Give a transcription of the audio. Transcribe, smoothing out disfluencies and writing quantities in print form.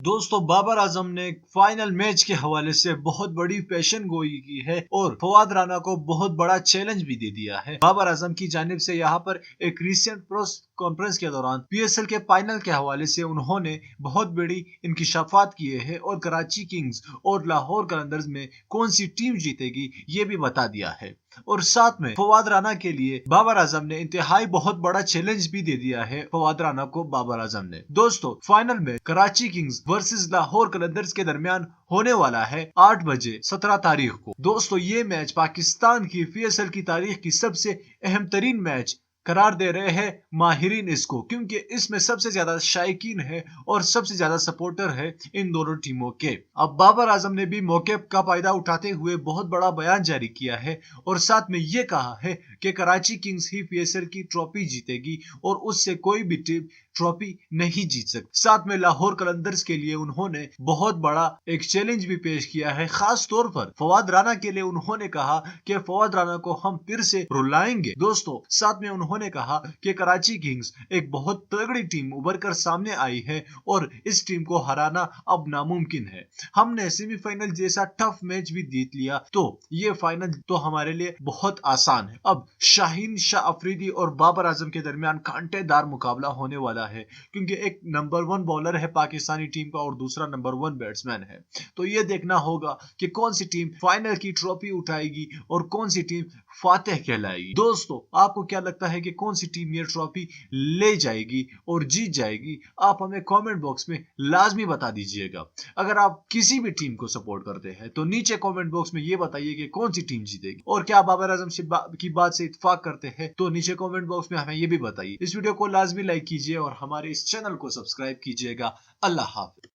दोस्तों बाबर आजम ने final match के हवाले से बहुत बड़ी पेशन गोई की है और फवाद राना को बहुत बड़ा चैलेंज भी दे दिया है। बाबर आजम की जानिब से यहाँ पर एक रिसेंट प्रेस कॉन्फ्रेंस के दौरान पीएसएल के फाइनल के हवाले से उन्होंने बहुत बड़ी इंकिशाफात किए हैं और कराची किंग्स और लाहौर कलंदर्स में कौन सी टीम जीतेगी ये भी बता दिया है। और साथ में फवाद राना के लिए बाबर आजम ने इंतहाई बहुत बड़ा चैलेंज भी दे दिया है फवाद राना को बाबर आजम ने। दोस्तों फाइनल में कराची किंग्स वर्सेस लाहौर कलंदर्स के दरमियान होने वाला है 8 बजे 17 तारीख को। दोस्तों ये मैच पाकिस्तान की पीएसएल की तारीख की सबसे अहम तरीन मैच करार दे रहे हैं माहिरीन इसको, क्योंकि इसमें सबसे ज्यादा शायकीन है और सबसे ज्यादा सपोर्टर है इन दोनों टीमों के। अब बाबर आजम ने भी मौके का फायदा उठाते हुए बहुत बड़ा बयान जारी किया है और साथ में ये कहा है कि कराची किंग्स ही पीएसएल की ट्रॉफी जीतेगी और उससे कोई भी टीम ट्रॉफी नहीं जीत सकती। साथ में लाहौर कलंदर्स के लिए उन्होंने बहुत बड़ा एक चैलेंज भी पेश किया है, खास तौर पर फवाद राना के लिए उन्होंने कहा कि फवाद राना को हम फिर से रुलाएंगे। दोस्तों साथ में उन्होंने कहा कि कराची किंग्स एक बहुत तगड़ी टीम उभर कर सामने आई है और इस टीम को हराना अब नामुमकिन है। हमने सेमीफाइनल जैसा टफ मैच भी जीत लिया तो ये फाइनल तो हमारे लिए बहुत आसान है। अब शाहीन शाह अफरीदी और बाबर आजम के दरमियान कांटेदार मुकाबला होने वाला है, क्योंकि एक नंबर 1 बॉलर है पाकिस्तानी टीम का और दूसरा नंबर 1 बैट्समैन है। तो ये देखना होगा कि कौन सी टीम फाइनल की ट्रॉफी उठाएगी और कौन सी टीम फातेह कहलाएगी। दोस्तों आपको क्या लगता है कि कौन सी टीम ये ट्रॉफी ले जाएगी और जीत जाएगी? आप हमें कमेंट बॉक्स में लाजमी बता दीजिएगा। अगर आप किसी भी टीम को सपोर्ट करते हैं तो नीचे कमेंट बॉक्स में ये बताइए कि कौन सी टीम जीतेगी। और क्या बाबर आजम की बात से इत्तेफाक करते हैं तो नीचे कमेंट बॉक्स में हमें ये भी बताइए। इस वीडियो को लाजमी लाइक कीजिए और हमारे इस चैनल को सब्सक्राइब कीजिएगा। अल्लाह हाफिज।